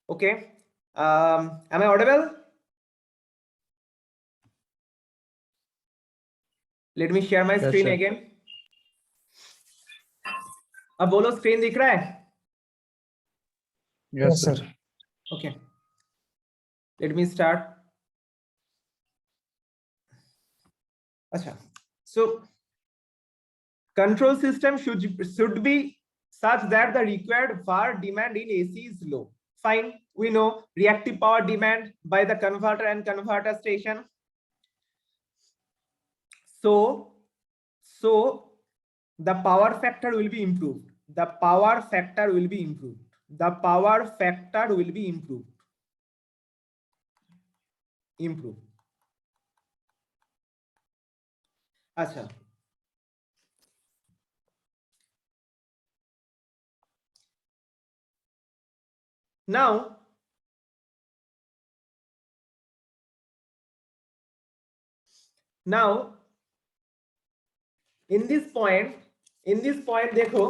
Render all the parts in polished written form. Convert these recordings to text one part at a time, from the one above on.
Okay. Am I audible? Let me share my screen again. अब बोलो screen दिख रहा है? Yes, sir. Okay. Let me start. अच्छा. So control system should be such that the required power demand in AC is low. Fine. We know reactive power demand by the converter and converter station. So the power factor will be improved. The power factor will be improved. The power factor will be improved. अच्छा. Now in this point देखो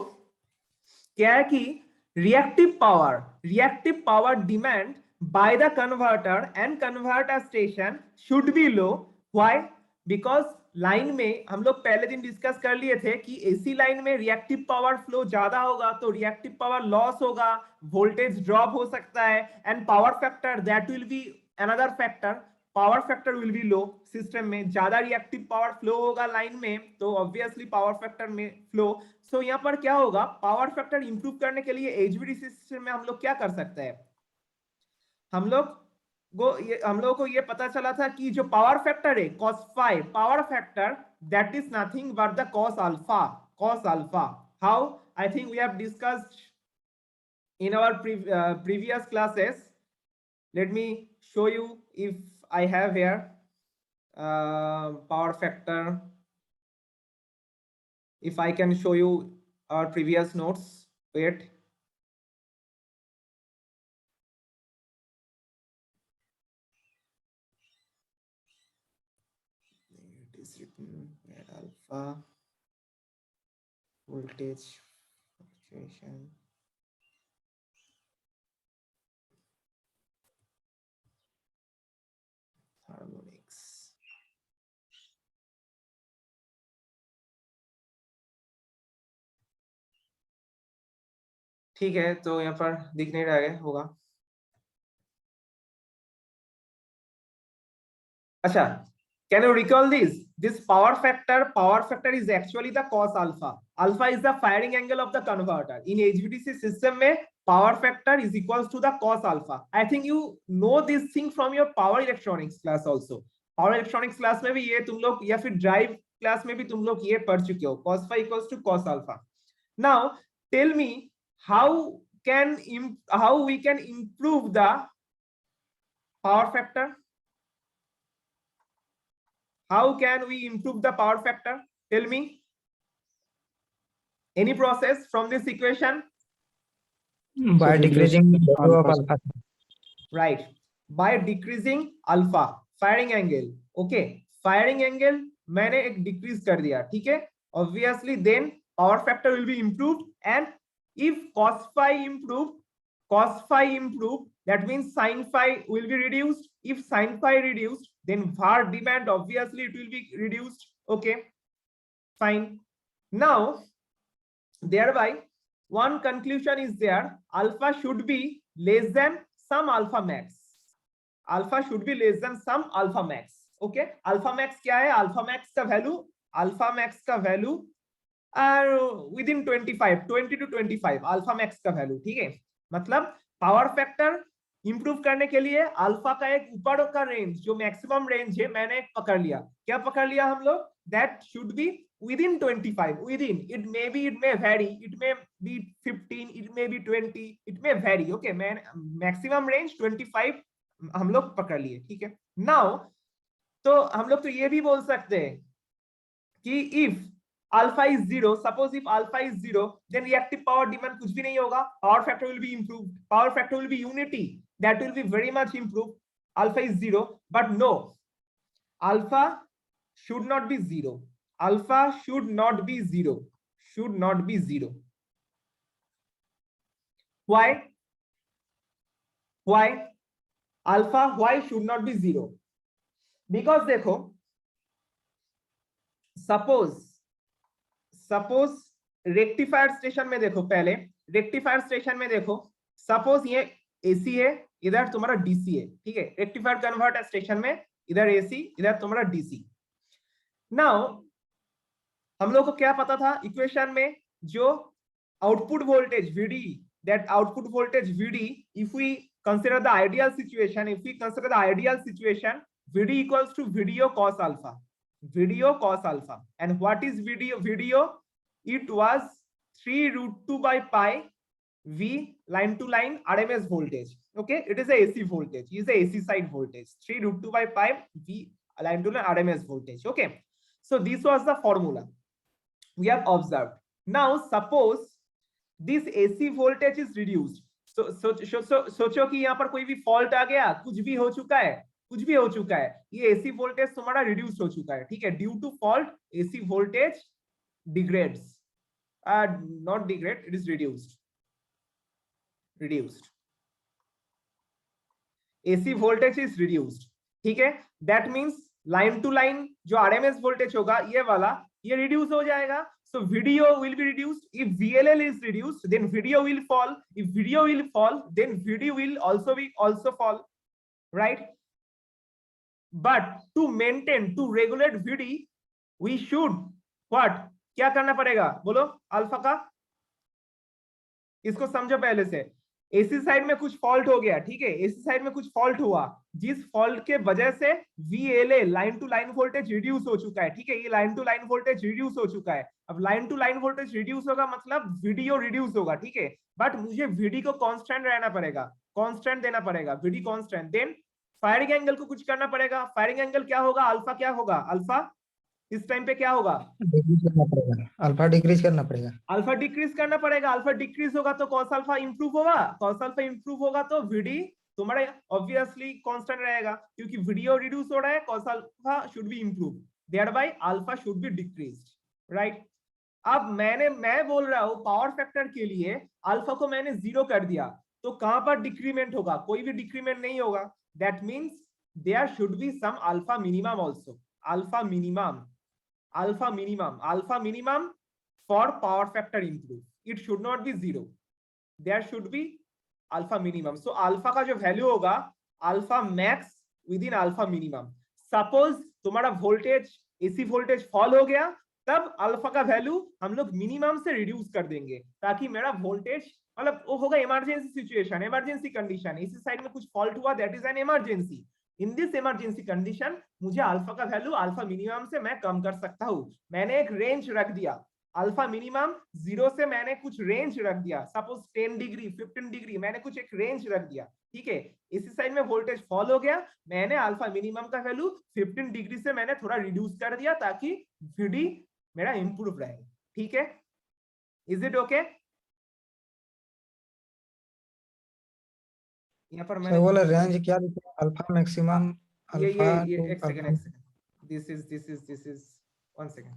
क्या है कि reactive power demand by the converter and converter station should be low. Why? Because line में हम लोग पहले दिन डिस्कस कर लिए थे कि एसी लाइन में रिएक्टिव पावर फ्लो ज्यादा होगा तो रिएक्टिव पावर लॉस होगा, वोल्टेज ड्रॉप हो सकता है, and power factor that will be another factor. Power factor will be low. System में ज्यादा रिएक्टिव पावर फ्लो होगा लाइन में तो ऑब्वियसली पावर फैक्टर में फ्लो. सो यहाँ पर क्या होगा, पावर फैक्टर इंप्रूव करने के लिए एचवीडीसी सिस्टम में हम लोग क्या कर सकते हैं, हम लोगों को ये पता चला था कि जो पावर फैक्टर है cos phi, power factor that is nothing but the cos alpha. How? I think we have discussed in our previous classes. Let me show you if I have here power factor. If I can show you our previous notes. Wait. It is written at alpha voltage fluctuation. Harmonics. ठीक है, तो यहाँ पर दिख नहीं रहा है होगा. अच्छा, can you recall this power factor is actually the cos alpha. Alpha is the firing angle of the converter. In HVDC system में power factor is equals to the cos alpha. I think you know this thing from your power electronics class also. Power electronics class में भी ये तुम लोग या फिर drive class में भी तुम लोग ये पढ़ चुके हो. Cos phi equals to cos alpha. Now tell me how we can improve the power factor. How can we improve the power factor? Tell me. Any process from this equation? By decreasing the value of alpha. Right. By decreasing alpha, firing angle. Okay. Firing angle मैंने एक decrease कर दिया, ठीक है? Obviously then power factor will be improved, and if cos phi improved, that means sin phi will be reduced. If sin phi reduced, then var demand obviously it will be reduced. Okay, fine. Now thereby one conclusion is there, alpha should be less than some alpha max. Alpha should be less than some alpha max. Okay, alpha max क्या है? Alpha max का value within 20 to 25 alpha max का value. ठीक है, मतलब power factor improve करने के लिए अल्फा का एक ऊपर का रेंज जो मैक्सिमम रेंज है मैंने पकड़ लिया. क्या पकड़ लिया हम लोग? That should be within 25. within, it may vary, it may be 15, it may be 20, it may vary. okay, मैं मैक्सिमम रेंज 25 हम लोग पकड़ लिए. ठीक है, नाउ तो हम लोग तो ये भी बोल सकते हैं कि if alpha is 0, suppose if alpha is 0, then reactive power demand कुछ भी नहीं होगा. Power factor will be improved. Power factor will be unity. That will be very much improved. Alpha is 0, but no. Alpha should not be 0. Alpha should not be 0. Should not be 0. Why? why alpha why should not be 0? because देखो suppose rectifier station में देखो, पहले rectifier station में देखो, suppose ये AC है, इधर तुम्हारा डीसी है, ठीक है, रेक्टिफायर कन्वर्टर स्टेशन में इधर एसी, इधर तुम्हारा डीसी। नाउ हम लोग को क्या पता था इक्वेशन में, जो output voltage VD, that output voltage VD, if we consider the ideal situation, VD equals to VDO cos alpha, and what is VDO? It was 3√2 by pi V line to line RMS voltage. Okay, it is a AC voltage, it is a AC side voltage, 3√2 by pi V line to line RMS voltage. Okay, so this was the formula we have observed. Now suppose this AC voltage is reduced. सोचो कि यहाँ पर कोई भी fault आ गया, कुछ भी हो चुका है, ये एसी वोल्टेज तुम्हारा रिड्यूस हो चुका है, ठीक है, due to fault AC voltage degrades, not degrade, it is reduced, AC voltage is reduced, ठीक है, that means line to line जो आरएमएस वोल्टेज होगा ये वाला, ये रिड्यूस हो जाएगा। So VDO will be reduced. If VLL is reduced, then VDO will fall. If VDO will fall, then VD will also fall, right? But to maintain, to regulate VD, we should what? क्या करना पड़ेगा बोलो alpha का, इसको समझो पहले से। AC side में कुछ फॉल्ट हो गया, ठीक है, एसी साइड में कुछ फॉल्ट हुआ, जिस फॉल्ट के वजह से VLA line to line voltage reduce हो चुका है, ठीक है, ये line to line voltage reduce हो चुका है। अब line to line voltage reduce होगा मतलब VDO रिड्यूस होगा, ठीक है, बट मुझे VD को कांस्टेंट रहना पड़ेगा, कांस्टेंट देना पड़ेगा, VD constant. Then firing angle को कुछ करना पड़ेगा, फायरिंग एंगल क्या होगा, अल्फा क्या होगा, अल्फा इस टाइम पे क्या होगा, अल्फा डिक्रीज करना पड़ेगा, अल्फा डिक्रीज करना पड़ेगा, अल्फा डिक्रीज होगा तो कॉस अल्फा इंप्रूव होगा, कॉस अल्फा इंप्रूव होगा तो VD तुम्हारा ऑब्वियसली कांस्टेंट रहेगा, क्योंकि VDO रिड्यूस हो रहा है, cos alpha should be improve, thereby alpha should be decreased, right. अब मैं बोल रहा हूं पावर फैक्टर के लिए अल्फा को मैंने 0 कर दिया, तो कहां पर डिक्रीमेंट होगा, कोई भी डिक्रीमेंट नहीं होगा, that means there should be some alpha minimum also, alpha minimum for power factor improve, it should not be 0, there should be alpha minimum. So alpha का जो वैल्यू होगा alpha max within alpha minimum. Suppose तुम्हारा voltage AC voltage fall हो गया, तब alpha का value हम लोग मिनिमम से रिड्यूस कर देंगे, ताकि मेरा वोल्टेज मतलब वो होगा इमरजेंसी सिचुएशन, इमरजेंसी कंडीशन, इसी साइड में कुछ फॉल्ट हुआ, that is an emergency. In this emergency condition मुझे अल्फा का वैल्यू अल्फा मिनिमम से मैं कम कर सकता हूं। मैंने एक रेंज रख दिया, अल्फा मिनिमम 0 से मैंने कुछ रेंज रख दिया, सपोज 10 डिग्री 15 डिग्री, मैंने कुछ एक रेंज रख दिया, ठीक है, इसी साइड में वोल्टेज फॉल हो गया, मैंने अल्फा मिनिमम का वैल्यू 15 डिग्री से मैंने थोड़ा रिड्यूस कर दिया, ताकि VD मेरा इंप्रूव रहे, ठीक है, इज इट ओके? यहाँ पर मैंने बोला रेंज क्या लिखा, अल्फा मैक्सिमम, अल्फा ये एक second, this is 1 second,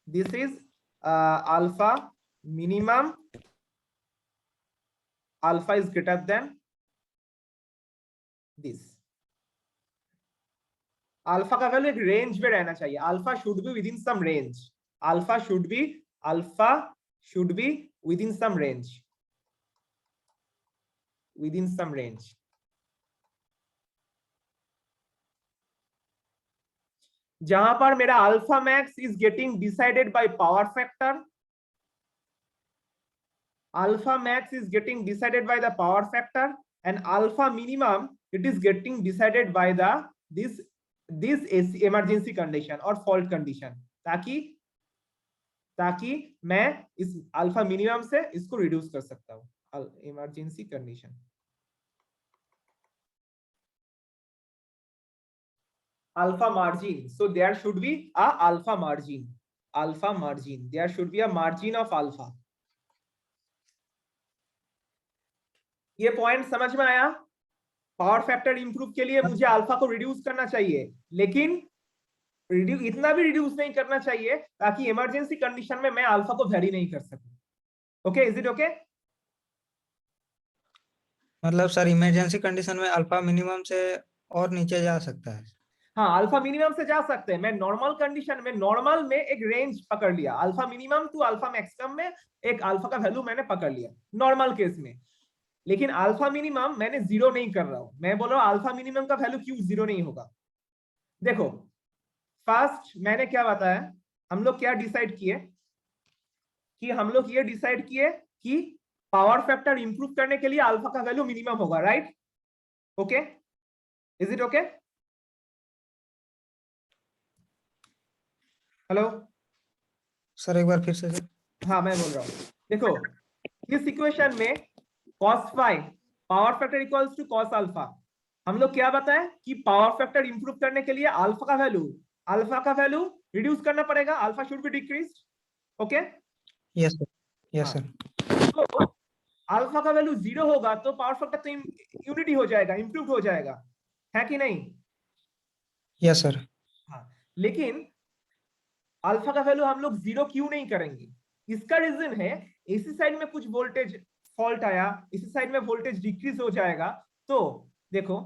this is alpha minimum, alpha is greater than this, alpha का वैल्यू एक रेंज में रहना चाहिए, alpha should be within some range, alpha should be within some range, जहां पर मेरा alpha max is getting decided by power factor, alpha max is getting decided by the power factor, and alpha minimum it is getting decided by the this emergency condition और fault condition, ताकि मैं इस alpha minimum से इसको reduce कर सकता हूं, emergency condition. Alpha margin, so there should be a alpha margin, there should be a margin of alpha। ये पॉइंट समझ में आया? पावर फैक्टर इंप्रूव के लिए मुझे अल्फा को रिड्यूस करना चाहिए, लेकिन इतना भी रिड्यूस नहीं करना चाहिए ताकि इमरजेंसी कंडीशन में मैं अल्फा को वेरी नहीं कर सकूं। Okay, is it okay? मतलब सर इमरजेंसी कंडीशन में अल्फा मिनिमम से और नीचे जा सकता है। हाँ, अल्फा मिनिमम से जा सकते हैं। मैं नॉर्मल कंडीशन में, नॉर्मल में एक रेंज पकड़ लिया, alpha minimum to alpha maximum में एक अल्फा का वैल्यू मैंने पकड़ लिया नॉर्मल केस में। लेकिन अल्फा मिनिमम मैंने जीरो नहीं कर रहा हूं। मैं बोल रहा हूं अल्फा मिनिमम का वैल्यू क्यों जीरो नहीं होगा। देखो, फर्स्ट मैंने क्या बताया, हम लोग क्या डिसाइड किए कि हम लोग ये डिसाइड किए कि पावर फैक्टर इंप्रूव करने के लिए अल्फा का वैल्यू मिनिमम होगा, right? Okay, is it okay? Hello sir एक बार फिर से सर। हाँ, मैं बोल रहा हूँ, देखो इस इक्वेशन में cos phi power factor equals to cos alpha. हम लोग क्या बताएं कि पावर फैक्टर इंप्रूव करने के लिए अल्फा का वैल्यू रिड्यूस करना पड़ेगा, alpha should be decrease. Okay, yes sir, yes हाँ, सर। तो अल्फा का वैल्यू जीरो होगा तो पावर फैक्टर तो यूनिटी हो जाएगा, इंप्रूव हो जाएगा, है कि नहीं? Yes sir. हाँ, लेकिन अल्फा का वैल्यू हम लोग जीरो क्यों नहीं करेंगे? इसका रीजन है, इसी साइड में कुछ वोल्टेज फॉल्ट आया, इसी साइड में वोल्टेज डिक्रीज हो जाएगा। तो देखो,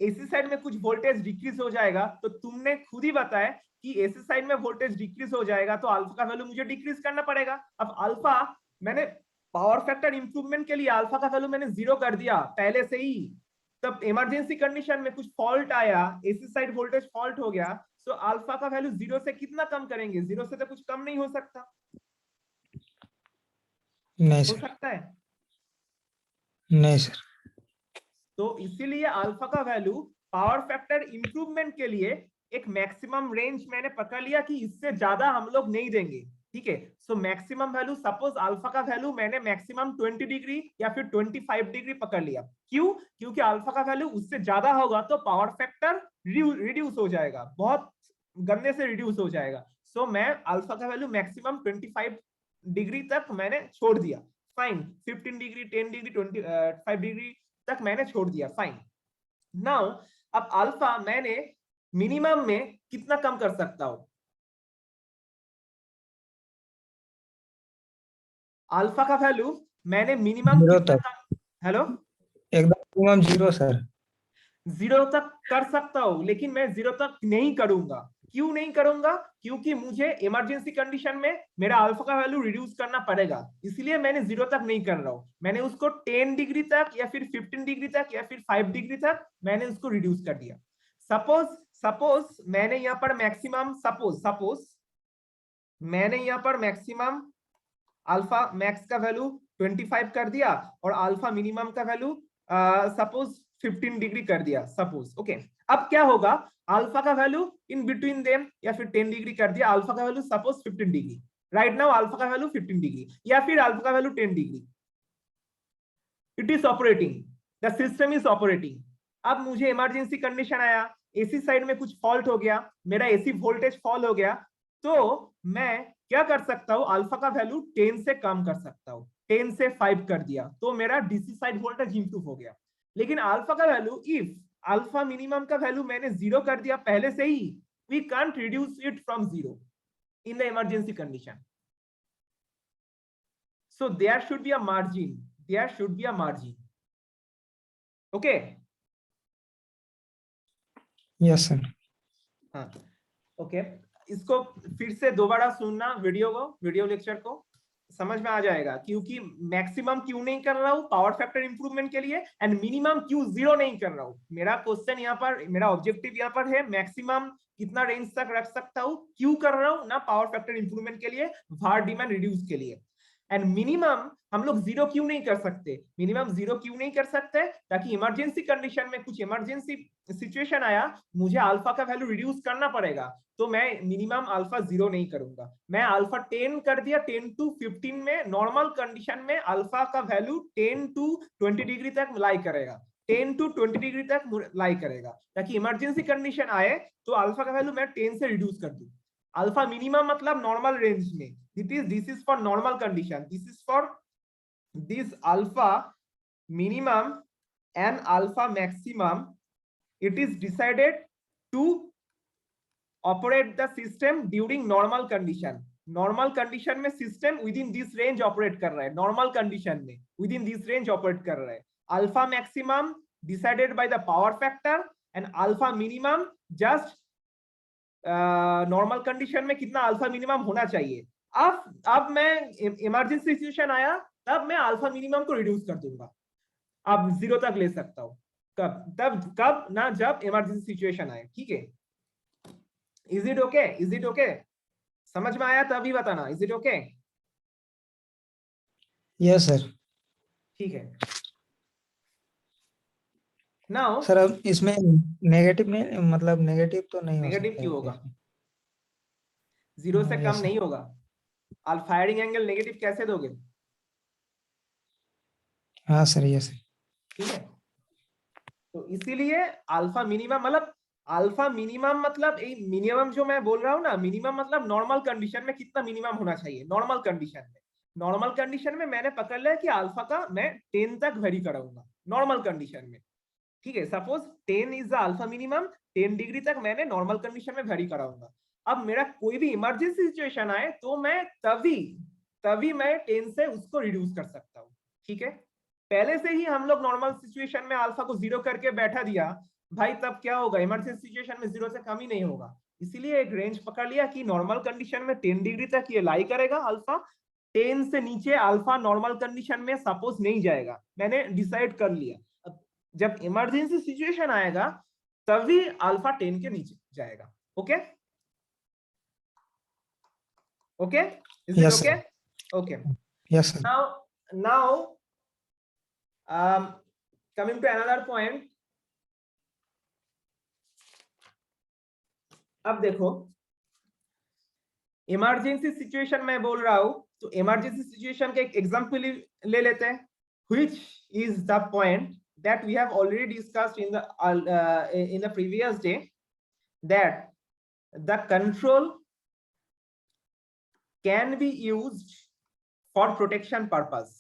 एसी साइड में कुछ वोल्टेज डिक्रीज हो जाएगा, तो तुमने खुद ही बताया कि एसी साइड में वोल्टेज डिक्रीज हो जाएगा तो अल्फा का वैल्यू मुझे डिक्रीज करना पड़ेगा। अब अल्फा मैंने पावर फैक्टर इंप्रूवमेंट के लिए अल्फा का वैल्यू मैंने जीरो कर दिया पहले से ही। तब इमरजेंसी कंडीशन में कुछ फॉल्ट आया, एसी साइड वोल्टेज फॉल्ट हो गया, तो अल्फा का वैल्यू जीरो से कितना कम करेंगे? जीरो से तो कुछ कम नहीं हो सकता। नहीं हो सर, सकता है? नहीं सर। तो इसीलिए अल्फा का वैल्यू पावर फैक्टर इंप्रूवमेंट के लिए एक मैक्सिमम रेंज मैंने पकड़ लिया कि इससे ज्यादा हम लोग नहीं देंगे। ठीक है, so maximum value, suppose alpha का वैल्यू मैंने मैक्सिमम 20 डिग्री या फिर 25 डिग्री पकड़ लिया। क्यों? क्योंकि अल्फा का वैल्यू उससे ज्यादा होगा तो पावर फैक्टर रिड्यूस हो जाएगा, बहुत गंदे से रिड्यूस हो जाएगा। सो मैं अल्फा का वैल्यू मैक्सिमम 25 डिग्री तक मैंने छोड़ दिया। फाइन, 15 डिग्री, 10 डिग्री, 25 डिग्री तक मैंने छोड़ दिया। फाइन, नाउ अब अल्फा मैंने मिनिमम में कितना कम कर सकता हूं? अल्फा का वैल्यू मैंने मिनिमम जीरो कितना तक, कम, हेलो, एकदम मिनिमम जीरो सर। जीरो तक कर सकता हूं, लेकिन मैं जीरो तक नहीं करूंगा। क्यों नहीं करूंगा? क्योंकि मुझे इमरजेंसी कंडीशन में मेरा अल्फा का वैल्यू रिड्यूस करना पड़ेगा, इसलिए मैंने जीरो तक नहीं कर रहा हूं। मैंने उसको 10 डिग्री तक या फिर 15 डिग्री तक या फिर 5 डिग्री तक मैंने उसको रिड्यूस कर दिया। सपोज सपोज मैंने यहाँ पर मैक्सिमम, सपोज मैंने यहाँ पर मैक्सिमम अल्फा मैक्स का वैल्यू 25 कर दिया और अल्फा मिनिमम का वैल्यू सपोज 15 डिग्री कर दिया, सपोज। ओके, अब क्या होगा, अल्फा का वैल्यू इन बिटवीन देम या फिर 10 डिग्री कर दिया, अल्फा का value suppose 15 degree. Right now alpha का वैल्यू 15 डिग्री या फिर अल्फा का value 10 degree. It is operating, the system is operating. अब मुझे इमरजेंसी कंडीशन आया, एसी साइड में कुछ फॉल्ट हो गया, मेरा एसी वोल्टेज फॉल हो गया, तो मैं क्या कर सकता हूं? अल्फा का वैल्यू 10 से कम कर सकता हूं, 10 से 5 कर दिया तो मेरा डीसी साइड वोल्टेज इंप्रूव हो गया। लेकिन अल्फा का वैल्यू, इफ अल्फा मिनिमम का वैल्यू मैंने जीरो कर दिया पहले से ही, we can't reduce it from zero in the emergency condition. So there should be a margin. There should be a margin. Okay. Yes sir. हाँ, okay, इसको फिर से दोबारा सुनना, वीडियो को, वीडियो लेक्चर को, समझ में आ जाएगा क्योंकि मैक्सिमम क्यों नहीं कर रहा हूँ पावर फैक्टर इंप्रूवमेंट के लिए, एंड मिनिमम क्यों जीरो नहीं कर रहा हूँ। मेरा क्वेश्चन यहाँ पर, मेरा ऑब्जेक्टिव यहाँ पर है मैक्सिमम कितना रेंज तक रख सकता हूँ, क्यों कर रहा हूँ ना पावर फैक्टर इंप्रूवमेंट के लिए, भार डिमांड रिड्यूस के लिए। एंड मिनिमम हम लोग जीरो क्यों नहीं कर सकते? मिनिमम जीरो क्यों नहीं कर सकते? ताकि इमरजेंसी कंडीशन में, कुछ इमरजेंसी सिचुएशन आया, मुझे अल्फा का वैल्यू रिड्यूस करना पड़ेगा, तो मैं मिनिमम अल्फा जीरो नहीं करूंगा, मैं अल्फा 10 कर दिया। 10 to 15 में नॉर्मल कंडीशन में अल्फा का वैल्यू 10 to 20 डिग्री तक लाई करेगा, 10 to 20 डिग्री तक लाई करेगा, ताकि इमरजेंसी कंडीशन आए तो अल्फा का वैल्यू मैं 10 से रिड्यूस कर दूं। अल्फा मिनिमम मतलब नॉर्मल रेंज में, this is for normal condition, this is for this alpha minimum and alpha maximum. It is decided to operate the system during normal condition. Normal condition में system within this range operate कर रहा है, normal condition में within this range operate कर रहा है। alpha maximum decided by the power factor and alpha minimum just normal condition में कितना अल्फा मिनिमम होना चाहिए। अब मैं इमरजेंसी सिचुएशन आया तब मैं अल्फा मिनिमम को रिड्यूस कर दूंगा, अब 0 तक ले सकता हूं। कब ना, जब इमरजेंसी सिचुएशन आए। ठीक है, is it okay? Is it okay? समझ में आया तभी बताना, is it okay? Yes sir. ठीक है, नाउ सर अब इसमें नेगेटिव में, मतलब नेगेटिव तो नहीं हो नेगेटिव सकता क्यों है होगा? इसमें? 0 से कम यस सर। नहीं होगा। आप फायरिंग एंगल नेगेटिव कैसे दोगे? हाँ सर, यस सर। ठीक है, तो इसीलिए अल्फा मिनिमम मतलब अल्फा मिनिमम मतलब मिनिमम जो मैं बोल रहा हूँ ना, मिनिमम मतलब नॉर्मल कंडीशन में कितना मिनिमम होना चाहिए। नॉर्मल कंडीशन में मैंने पकड़ लिया कि अल्फा का मैं 10 तक वेरी कराऊंगा नॉर्मल कंडीशन में। ठीक है, suppose 10 is the alpha minimum, 10 degree तक मैंने नॉर्मल कंडीशन में वेरी कराऊंगा। अब मेरा कोई भी इमरजेंसी सिचुएशन आए तो मैं तभी मैं 10 से उसको रिड्यूस कर सकता हूँ। ठीक है, पहले से ही हम लोग नॉर्मल सिचुएशन में अल्फा को 0 करके बैठा दिया भाई, तब क्या होगा? इमरजेंसी सिचुएशन में 0 से कम ही नहीं होगा। इसीलिए एक रेंज पकड़ लिया कि नॉर्मल कंडीशन में 10 डिग्री तक ये लाई करेगा अल्फा, 10 से नीचे अल्फा नॉर्मल कंडीशन में सपोज नहीं जाएगा, मैंने डिसाइड कर लिया। अब जब इमरजेंसी सिचुएशन आएगा तभी अल्फा 10 के नीचे जाएगा। Okay okay, is it yes okay? Sir. Okay, yes sir. now coming to another point, अब देखो इमरजेंसी सिचुएशन में बोल रहा हूं, तो इमरजेंसी सिचुएशन का एक एग्जांपल ले लेते हैं, which is the point that we have already discussed in the previous day, that the control can be used for protection purpose.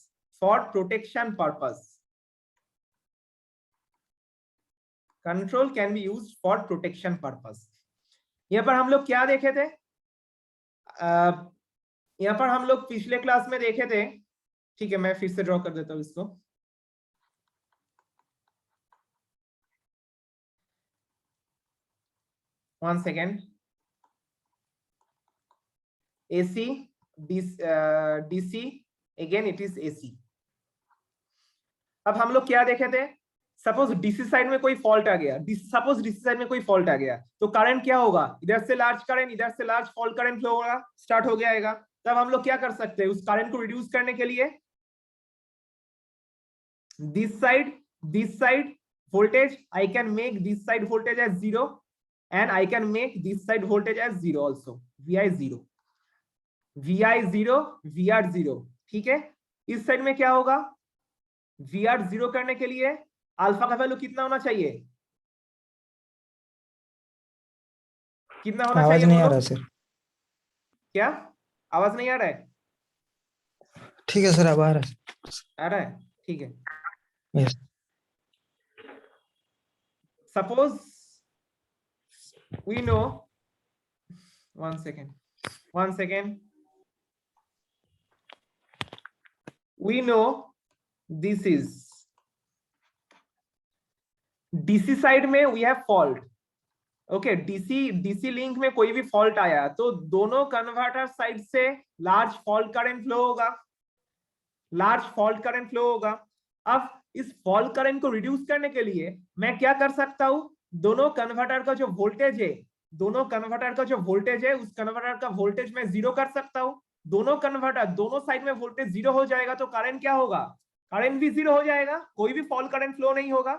Control can be used for protection purpose. यहाँ पर हम लोग क्या देखे थे? यहाँ पर हम लोग पिछले क्लास में देखे थे। ठीक है, मैं फिर से ड्रॉ कर देता हूं इसको। One second. AC, DC, again it is AC. अब हम लोग क्या देखे थे? सपोज डीसी साइड में कोई फॉल्ट आ गया, तो करंट क्या होगा? इधर से लार्ज करंट, इधर से लार्ज फॉल्ट करंट फ्लो होगा, स्टार्ट हो जाएगा। तब हम लोग क्या कर सकते हैं उस करंट को रिड्यूस करने के लिए? this side voltage, I can make this side voltage as 0 and I can make this side voltage as 0 also, vi 0, vr 0। ठीक है, इस साइड में क्या होगा? vr 0 करने के लिए अल्फा का वैल्यू कितना होना चाहिए? कितना होना चाहिए? आवाज नहीं आ रहा सर। क्या आवाज नहीं आ रहा है? ठीक है सर, अब आ रहा है। आ रहा है, ठीक है। Yes. Suppose we know, one second, we know this is DC side में we have fault, okay. DC link में कोई भी फॉल्ट आया तो दोनों कन्वर्टर साइड से लार्ज फॉल्ट करंट फ्लो होगा। अब इस फॉल्ट करंट को रिड्यूस करने के लिए मैं क्या कर सकता हूं? दोनों कन्वर्टर का जो वोल्टेज है उस कन्वर्टर का वोल्टेज मैं 0 कर सकता हूं। दोनों साइड में वोल्टेज 0 हो जाएगा तो करंट क्या होगा? करंट भी 0 हो जाएगा, कोई भी फॉल्ट करंट फ्लो नहीं होगा।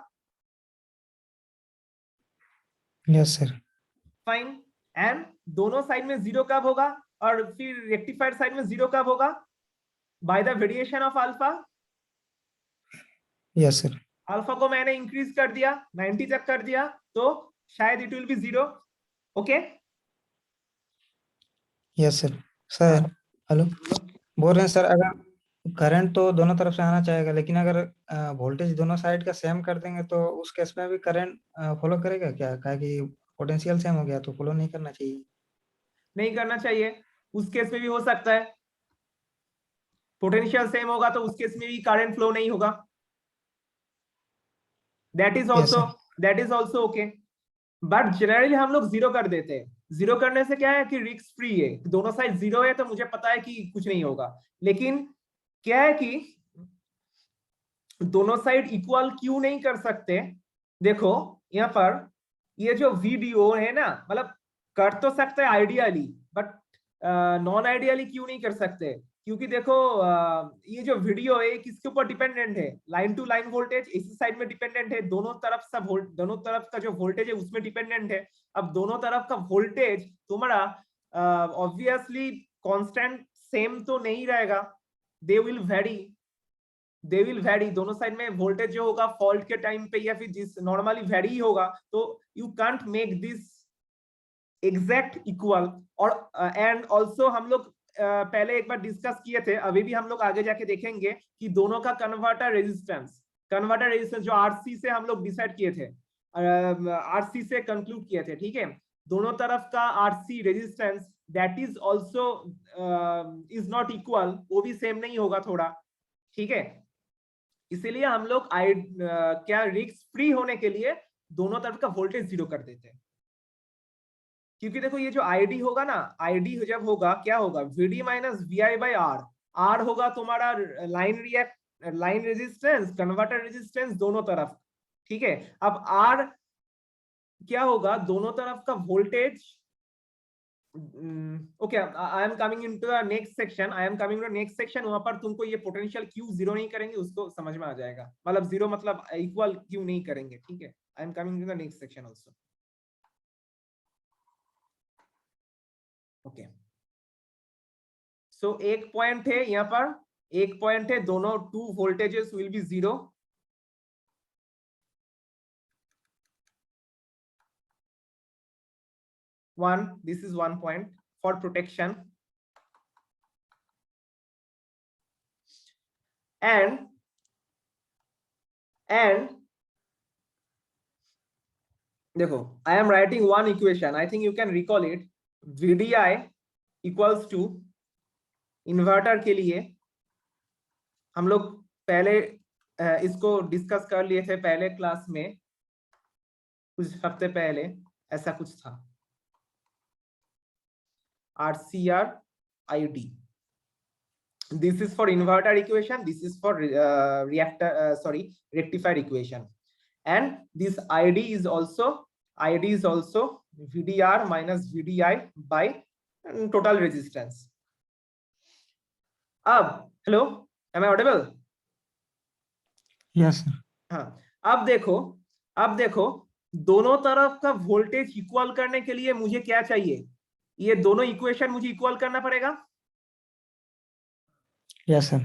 Yes sir. फाइन। एंड दोनों साइड में 0 कब होगा और फिर रेक्टिफाइड साइड में 0 कब होगा? By the variation of alpha. Yes sir. Alpha को मैंने इंक्रीज कर दिया, 90 तक कर दिया, तो शायद it will be 0। Okay. Yes sir. Sir hello, बोल रहे हैं सर, अगर करंट तो दोनों तरफ से आना चाहेगा, लेकिन अगर वोल्टेज दोनों साइड का सेम कर देंगे तो उस केस में भी करंट फॉलो करेगा क्या? क्या कि पोटेंशियल सेम हो गया तो फॉलो नहीं करना चाहिए? नहीं करना चाहिए, उस केस में भी हो सकता है। पोटेंशियल सेम होगा तो उस केस में भी करंट फ्लो नहीं होगा। That is also okay, but generally हम लोग जीरो कर देते हैं। जीरो करने से क्या है कि रिस्क फ्री है, दोनों साइड जीरो है तो मुझे पता है कि कुछ नहीं होगा। लेकिन क्या है कि दोनों साइड इक्वल क्यों नहीं कर सकते, देखो यहाँ पर ये जो वीडियो है ना, मतलब कर तो सकते हैं आइडियली, बट नॉन आइडियली क्यों नहीं कर सकते, क्योंकि देखो ये जो वीडियो है किसके ऊपर डिपेंडेंट है, लाइन टू लाइन वोल्टेज इसी साइड में डिपेंडेंट है, दोनों तरफ का जो वोल्टेज है उसमें डिपेंडेंट है। अब दोनों तरफ का वोल्टेज तुम्हारा ऑब्वियसली कांस्टेंट सेम तो नहीं रहेगा, दे विल वेरी, दोनों साइड में वोल्टेज जो होगा फॉल्ट के टाइम पे या फिर जिस नॉर्मली वेरी होगा, तो you can't make this exact equal. और एंड ऑल्सो हम लोग पहले एक बार डिस्कस किए थे, अभी भी हम लोग आगे जाके देखेंगे कि दोनों का कन्वर्टर रेजिस्टेंस जो आरसी से हम लोग डिसाइड किए थे, आरसी से कंक्लूड किए थे, ठीक है, दोनों तरफ का RC resistance that is also is not equal, वो भी सेम नहीं होगा थोड़ा, ठीक है। इसीलिए हम लोग क्या रिस्क फ्री होने के लिए दोनों तरफ का वोल्टेज जीरो कर देते हैं, क्योंकि देखो ये जो आईडी होगा ना, आईडी जब होगा क्या होगा, VD minus v by R, R होगा तुम्हारा लाइन रेजिस्टेंस, कन्वर्टर रेजिस्टेंस दोनों तरफ, ठीक है। अब आर क्या होगा, दोनों तरफ का voltage, okay I am coming into the next section, वहां पर तुमको ये पोटेंशियल क्यों जीरो नहीं करेंगे उसको समझ में आ जाएगा, मतलब जीरो मतलब इक्वल क्यों नहीं करेंगे, ठीक है। I am coming to the next section also, okay. So एक पॉइंट है यहाँ पर, एक पॉइंट है, दोनों two voltages will be zero, this is one point for protection, and देखो I am writing one equation, I think you can recall it, VDI equals to inverter के लिए हम लोग पहले इसको डिस्कस कर लिए थे पहले क्लास में, कुछ हफ्ते पहले ऐसा कुछ था, RCR ID, this is for inverter equation, this is for rectifier equation, and this ID is also VDR minus VDI by total resistance. अब hello, am I audible? Yes sir. हाँ, अब देखो दोनों तरफ का वोल्टेज इक्वल करने के लिए मुझे क्या चाहिए, ये दोनों इक्वेशन मुझे इक्वल करना पड़ेगा, यस सर।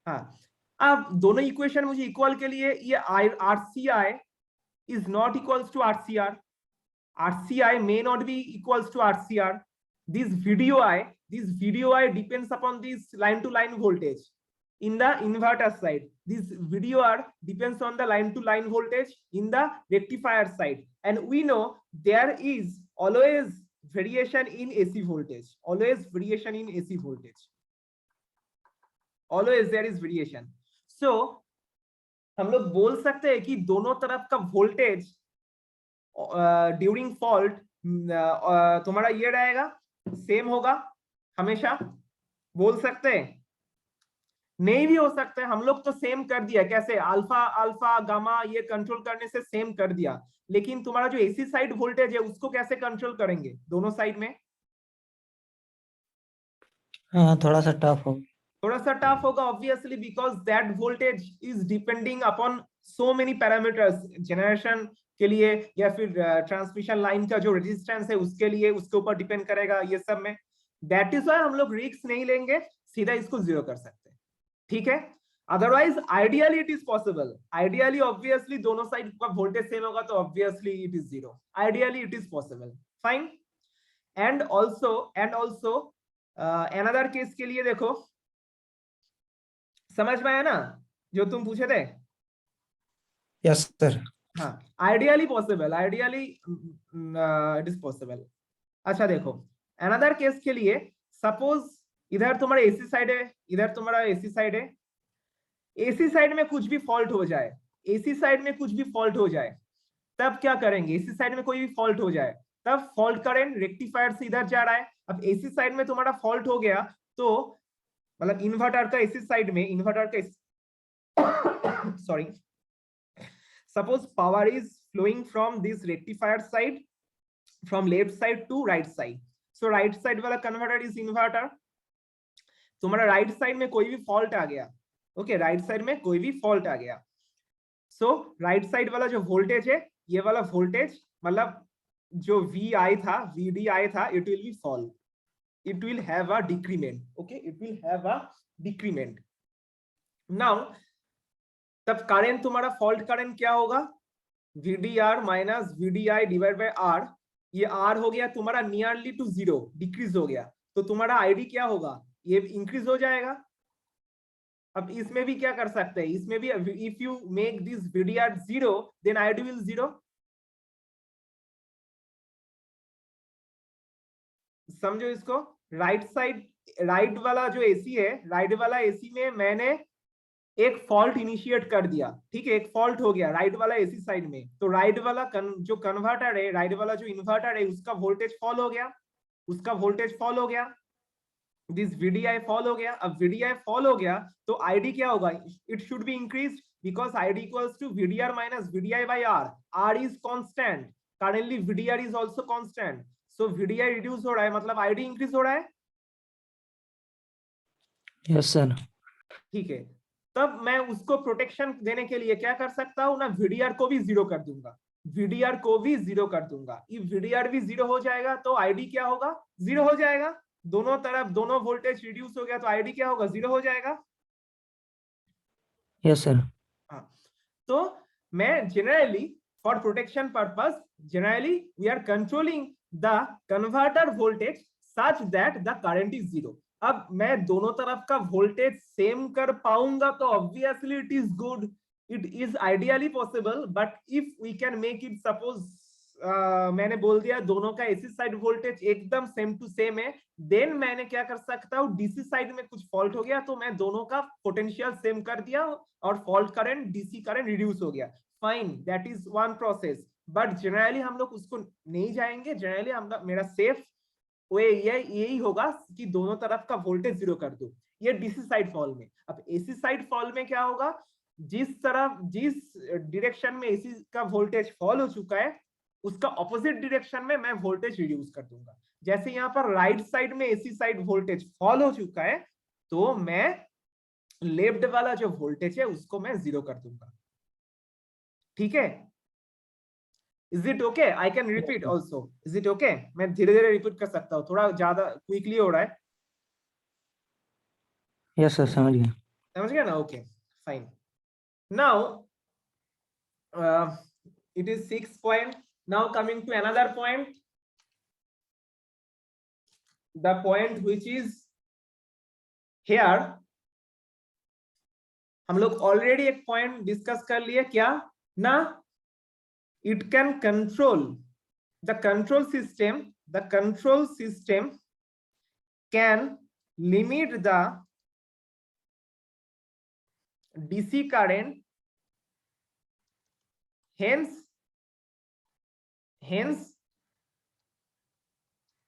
हाँ। अब दोनों इक्वेशन मुझे इक्वल के लिए ये RCI is not equals to RCR, RCI may not be equals to RCR, this VDI depends upon this line to line voltage in the inverter side, this VDR depends on the line to line voltage in the rectifier side, and we know there is always variation in AC voltage, always there is variation. So हम लोग बोल सकते हैं कि दोनों तरफ का voltage during fault तुम्हारा ये रहेगा, सेम होगा हमेशा, बोल सकते हैं, नहीं भी हो सकते, हम लोग तो सेम कर दिया, कैसे अल्फा गामा ये कंट्रोल करने से सेम कर दिया, लेकिन तुम्हारा जो एसी साइड वोल्टेज है उसको कैसे कंट्रोल करेंगे दोनों साइड में, थोड़ा सा टफ होगा, obviously, because that voltage is depending upon so many parameters, generation के लिए या फिर ट्रांसमिशन लाइन का जो रेजिस्टेंस है उसके लिए, उसके ऊपर डिपेंड करेगा ये सब में, दैट इज व्हाई हम लोग रिस्क नहीं लेंगे, सीधा इसको जीरो कर सकते हैं, ठीक है। Otherwise ideally it is possible, ideally obviously दोनों साइड का वोल्टेज सेम होगा तो obviously it is zero, ideally it is possible, fine. And also another case के लिए देखो, समझ में आया ना जो तुम पूछे थे, यस सर। हाँ, ideally possible, ideally it is possible. अच्छा देखो अनदर केस के लिए, सपोज इधर तुम्हारा एसी साइड है, इधर तुम्हारा एसी साइड है, एसी साइड में कुछ भी फॉल्ट हो जाए, एसी साइड में कुछ भी फॉल्ट हो जाए तब क्या करेंगे, एसी साइड में कोई भी फॉल्ट हो जाए तब फॉल्ट करंट रेक्टिफायर से इधर जा रहा है। अब एसी साइड में तुम्हारा फॉल्ट हो गया तो मतलब इन्वर्टर का एसी साइड में, इन्वर्टर का sorry, suppose power is flowing from this rectifier side from left side to right side, so right side वाला converter is inverter, तुम्हारा राइट साइड में कोई भी फॉल्ट आ गया, ओके राइट साइड में कोई भी फॉल्ट आ गया, सो राइट साइड वाला जो वोल्टेज है, ये वाला वोल्टेज मतलब जो VI था, VDI था, it will be fall, it will have a decrement, okay, it will have a decrement. now तब करंट तुम्हारा फॉल्ट करंट क्या होगा, VDR minus VDI divide by R, ये R हो गया तुम्हारा नियरली टू जीरो, डिक्रीज हो गया, तो तुम्हारा ID क्या होगा, ये इंक्रीज हो जाएगा। अब इसमें भी क्या कर सकते हैं, इसमें भी if you make this VDR zero then ID will zero, समझो इसको। राइट साइड, राइट वाला जो AC है, राइट वाला AC में मैंने एक फॉल्ट इनिशिएट कर दिया, ठीक है, एक फॉल्ट हो गया राइट वाला एसी साइड में, तो राइट वाला जो कन्वर्टर है, राइट वाला जो इन्वर्टर है, उसका वोल्टेज फॉल हो गया, उसका वोल्टेज फॉल हो गया, दिस VDI फॉल हो गया। अब VDI फॉल हो गया तो ID क्या होगा, it should be increase because ID equals to VDR minus VDI by R, R is constant, currently VDR is also constant, so VDI reduce हो रहा है मतलब ID इंक्रीज हो रहा है। Yes sir. ठीक है, तब मैं उसको प्रोटेक्शन देने के लिए क्या कर सकता हूँ ना, VDR को भी जीरो कर दूंगा, VDR को भी जीरो कर दूंगा। इफ VDR भी जीरो हो जाएगा तो ID क्या होगा, जीरो हो जाएगा, दोनों तरफ दोनों वोल्टेज रिड्यूस हो गया तो ID क्या होगा, जीरो हो जाएगा। Yes sir. हाँ, तो मैं generally for protection purpose generally we are controlling the converter voltage such that the current is zero. अब मैं दोनों तरफ का वोल्टेज सेम कर पाऊंगा तो obviously it is good, it is ideally possible, but if we can make it suppose मैंने बोल दिया दोनों का एसी साइड वोल्टेज एकदम सेम टू सेम है, देन मैंने क्या कर सकता हूँ, डीसी साइड में कुछ फॉल्ट हो गया तो मैं दोनों का पोटेंशियल सेम कर दिया और fault current DC current reduce हो गया, fine, that is one process. But generally हम लोग उसको नहीं जाएंगे, जनरली हम मेरा सेफ वे यही होगा कि दोनों तरफ का वोल्टेज जीरो कर दो, ये डीसी साइड फॉल में। अब एसी साइड फॉल में क्या होगा, जिस तरफ जिस डायरेक्शन में एसी का वोल्टेज फॉल हो चुका है उसका ऑपोजिट डायरेक्शन में मैं वोल्टेज रिड्यूस कर दूंगा। जैसे यहाँ पर राइट साइड में एसी साइड वोल्टेज फॉल हो चुका है तो मैं लेफ्ट वाला जो वोल्टेज है उसको मैं जीरो कर दूंगा, ठीक है। Is it okay, I can repeat also, is it okay, मैं धीरे धीरे रिपीट कर सकता हूँ, थोड़ा ज्यादा क्विकली हो रहा है। यस सर, समझ गया। समझ गया ना, okay fine. Now it is 6 point. Now coming to another point, the point which is here, हम लोग ऑलरेडी एक पॉइंट डिस्कस कर लिए क्या ना, it can control the control system can limit the DC current, hence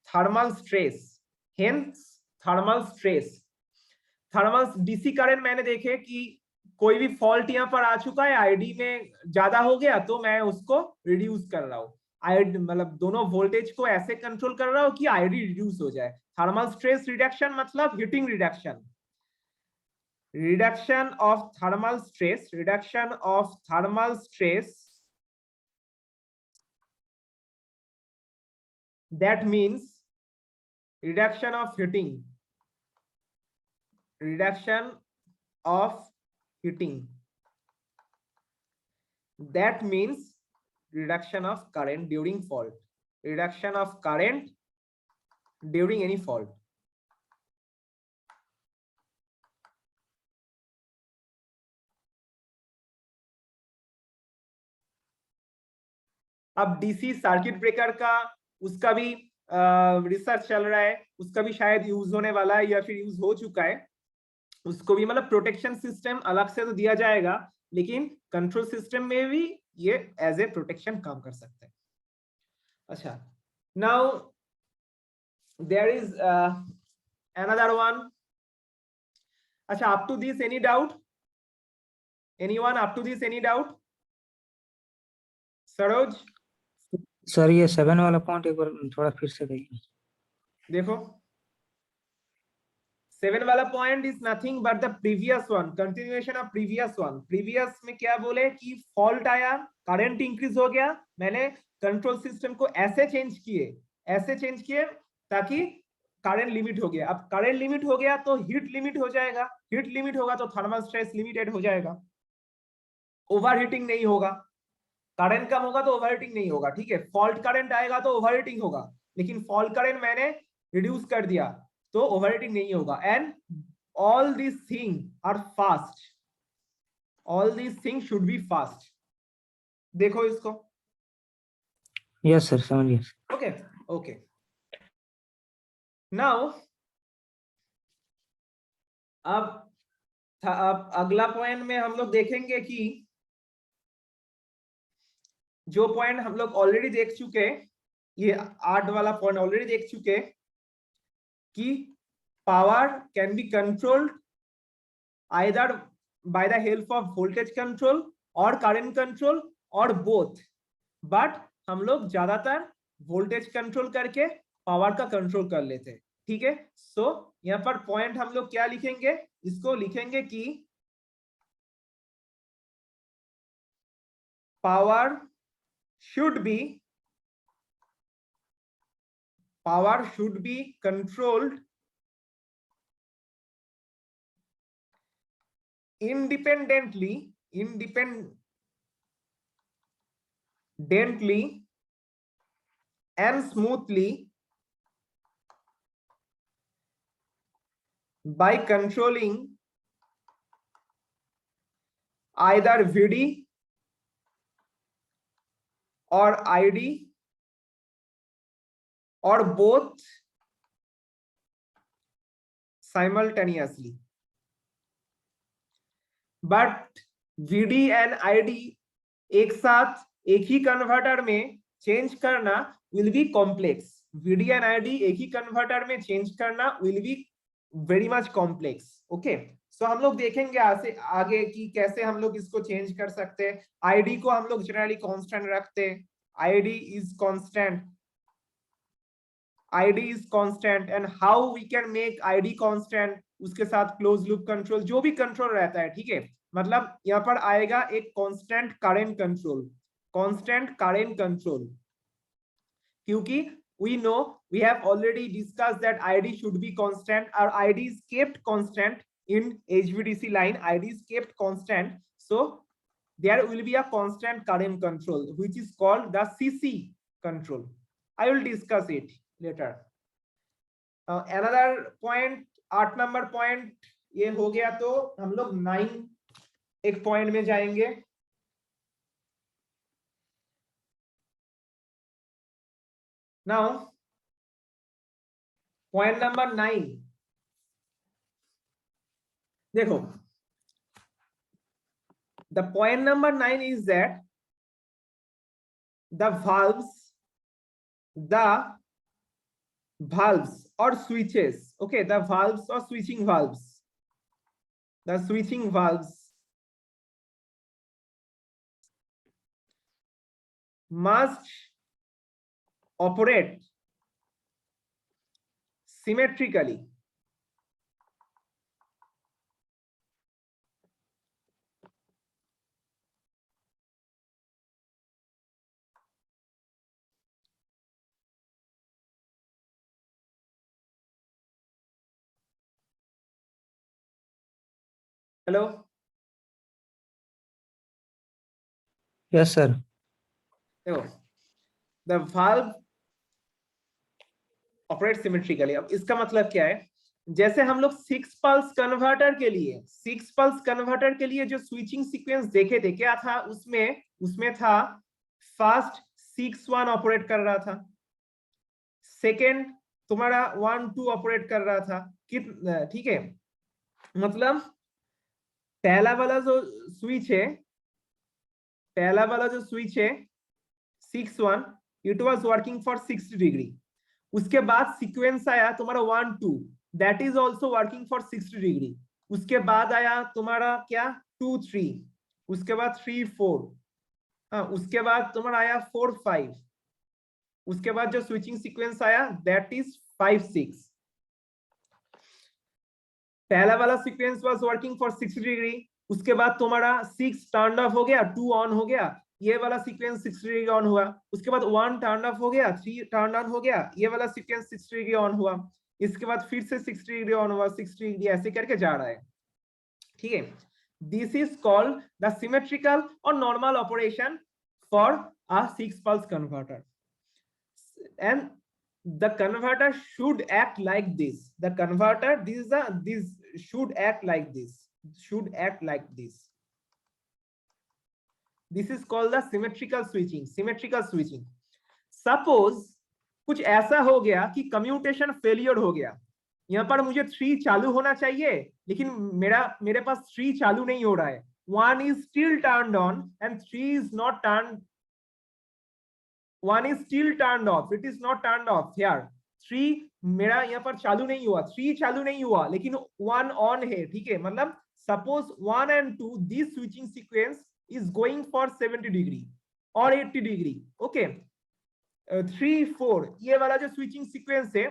thermal stress, thermal DC current मैंने देखे कि कोई भी फॉल्ट यहाँ पर आ चुका है, आईडी में ज्यादा हो गया तो मैं उसको रिड्यूस कर रहा हूँ, आईडी मतलब दोनों वोल्टेज को ऐसे कंट्रोल कर रहा हूँ कि आईडी रिड्यूस हो जाए। थर्मल स्ट्रेस रिडक्शन मतलब heating reduction, reduction of thermal stress, that means reduction of heating, that means reduction of current during fault, reduction of current during any fault। अब डीसी सर्किट ब्रेकर का उसका भी research चल रहा है, उसका भी शायद यूज होने वाला है या फिर यूज हो चुका है, उसको भी मतलब प्रोटेक्शन सिस्टम अलग से तो दिया जाएगा, लेकिन कंट्रोल सिस्टम में भी ये एज ए प्रोटेक्शन काम कर सकता है। अच्छा, now there is another one. अच्छा, up to this any doubt? Anyone up to this any doubt? Saroj? Sir ये 7 वाला पॉइंट एक बार थोड़ा फिर से कहिए। देखो, 7 वाला point is nothing but the previous one, continuation of previous one. Previous में क्या बोले कि फॉल्ट आया, करंट इंक्रीज हो गया, मैंने कंट्रोल सिस्टम को ऐसे चेंज किए ताकि करंट लिमिट हो गया। अब करंट लिमिट हो गया तो हीट लिमिट हो जाएगा, हीट लिमिट होगा तो थर्मल स्ट्रेस लिमिटेड हो जाएगा, ओवरहीटिंग नहीं होगा। करंट कम होगा तो ओवरहीटिंग नहीं होगा, ठीक है। फॉल्ट करंट आएगा तो ओवरहीटिंग होगा, लेकिन फॉल्ट करंट मैंने रिड्यूस कर दिया तो ओवरहीटिंग नहीं होगा। And all this thing are fast, all this thing should be fast. देखो इसको। यस सर, समझ गया। ओके ओके, नाउ अब अगला पॉइंट में हम लोग देखेंगे कि जो पॉइंट हम लोग ऑलरेडी देख चुके, ये 8 वाला पॉइंट ऑलरेडी देख चुके कि power can be controlled either by the help of voltage control और करंट कंट्रोल और बोथ, बट हम लोग ज्यादातर वोल्टेज कंट्रोल करके पावर का कंट्रोल कर लेते हैं, ठीक है। सो यहाँ पर पॉइंट हम लोग क्या लिखेंगे, इसको लिखेंगे कि power should be controlled independently and smoothly by controlling either VD or ID or both simultaneously. But VD and ID एक साथ एक ही कन्वर्टर में चेंज करना will be complex. VD and ID एक ही कन्वर्टर में चेंज करना will be very much complex. Okay, सो हम लोग देखेंगे आगे कि कैसे हम लोग इसको चेंज कर सकते हैं। आईडी को हम लोग जनरली कांस्टेंट रखते हैं, ID is constant, ID is constant. And how we can make ID constant, उसके साथ क्लोज लूप कंट्रोल, जो भी कंट्रोल रहता है, ठीक है। मतलब यहाँ पर आएगा एक constant current control, constant current control, क्योंकि we know we have already discussed that ID should be constant, or ID is kept constant in HVDC line, ID is kept constant, so there will be a constant current control which is called the CC control. I will discuss it later. Another point, 8 number point ये हो गया, तो हम लोग 9 एक point में जाएंगे। Now point number 9, देखो, the point number 9 is that the valves or switches, okay, the valves or switching valves, the switching valves must operate symmetrically. Hello? Yes sir. देखो, the valve operate symmetrically। अब इसका मतलब क्या है, जैसे हम लोग 6 पल्स कन्वर्टर के लिए जो स्विचिंग सीक्वेंस देखे थे, क्या था उसमें था फर्स्ट 6-1 ऑपरेट कर रहा था, सेकेंड तुम्हारा 1-2 ऑपरेट कर रहा था, ठीक है। मतलब पहला वाला जो स्विच है, पहला वाला जो स्विच है 6-1, it was working for 60 degree. उसके बाद सीक्वेंस आया तुम्हारा 1-2, that is also working for 60 degree. उसके बाद आया तुम्हारा क्या 2-3, उसके बाद 3-4, हाँ उसके बाद तुम्हारा आया 4-5, उसके बाद जो स्विचिंग सीक्वेंस आया दैट इज 5-6। पहला वाला sequence was working for 60 degree, उसके बाद तुम्हारा 6 टर्न ऑफ हो गया, 2 ऑन हो गया, ये वाला सीक्वेंस 60 डिग्री ऑन हुआ। उसके बाद 1 टर्न ऑफ हो गया, 3 टर्न ऑन हो गया, ये वाला सीक्वेंस 60 डिग्री ऑन हुआ। इसके बाद फिर से 60 डिग्री ऑन हुआ, 60 डिग्री, ऐसे करके जा रहा है। ठीक है, this is called the symmetrical और normal operation for a 6 pulse converter. And the converter should act like this. The converter, this should act like this, should act like this. This is called the symmetrical switching. Symmetrical switching. Suppose कुछ ऐसा हो गया कि commutation failure हो गया, यहाँ पर मुझे 3 चालू होना चाहिए लेकिन मेरे पास 3 चालू नहीं हो रहा है। 1 is still turned on and 3 is not turned, 1 is still turned off, it is not turned off here। 3 मेरा यहाँ पर चालू नहीं हुआ, 3 चालू नहीं हुआ लेकिन 1 ऑन है। ठीक है, मतलब suppose 1 and 2 this switching sequence is going for 70 degree और 80 डिग्री। ओके, 3-4 ये वाला जो स्विचिंग सीक्वेंस है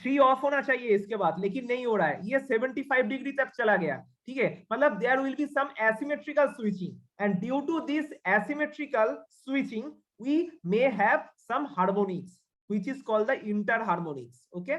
3 ऑफ होना चाहिए इसके बाद, लेकिन नहीं हो रहा है, ये 75 डिग्री तक चला गया। ठीक है, मतलब there will be some asymmetrical switching and due to this asymmetrical switching we may have some harmonics which is called the interharmonics। okay,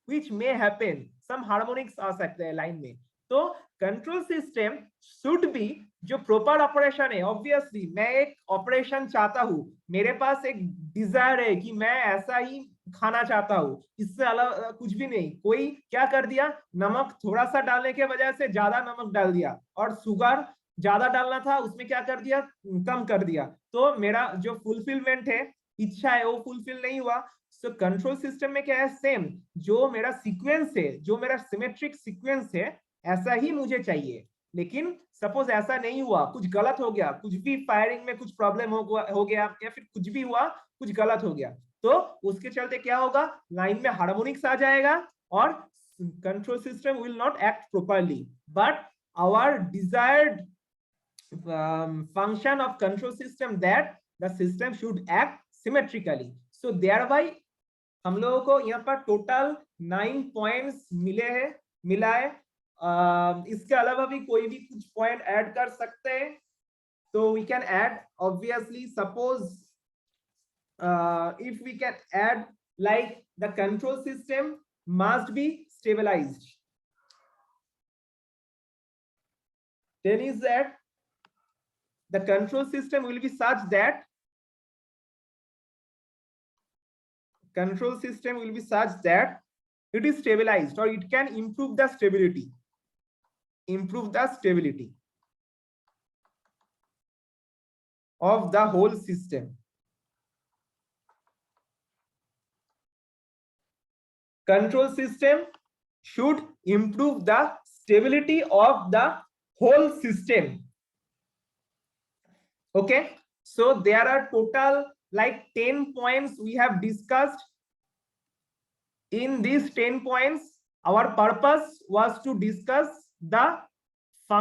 which may happen, some harmonics आ सकते हैं लाइन में। तो कंट्रोल सिस्टम शुड बी जो proper operation है, obviously मैं एक operation चाहता हूं, मेरे पास एक डिजायर है कि मैं ऐसा ही खाना चाहता हूं, इससे अलग कुछ भी नहीं। कोई क्या कर दिया, नमक थोड़ा सा डालने के वजह से ज्यादा नमक डाल दिया और शुगर ज्यादा डालना था उसमें क्या कर दिया, कम कर दिया, तो मेरा जो फुलफिलमेंट है, इच्छा है, वो फुलफिल नहीं हुआ। सो कंट्रोल सिस्टम में क्या है, सेम जो मेरा सीक्वेंस है, जो मेरा सिमेट्रिक सीक्वेंस है, ऐसा ही मुझे चाहिए। लेकिन सपोज ऐसा नहीं हुआ, कुछ गलत हो गया, कुछ भी फायरिंग में कुछ प्रॉब्लम हो गया या फिर कुछ भी हुआ, कुछ गलत हो गया, तो उसके चलते क्या होगा, लाइन में हार्मोनिक्स आ जाएगा और control system will not act properly. But our desired function of control system that the system should act symmetrically। so thereby हम लोगों को यहाँ पर टोटल 9 पॉइंट्स मिला है। इसके अलावा भी कोई भी कुछ पॉइंट ऐड कर सकते हैं, तो we can add obviously, suppose if we can add like the control system must be stabilized, then is that the control system will be such that it is stabilized, or it can improve the stability of the whole system। Control system should improve the stability of the whole system। okay, so there are total like 10 points we have discussed. In these 10 points our purpose was to discuss the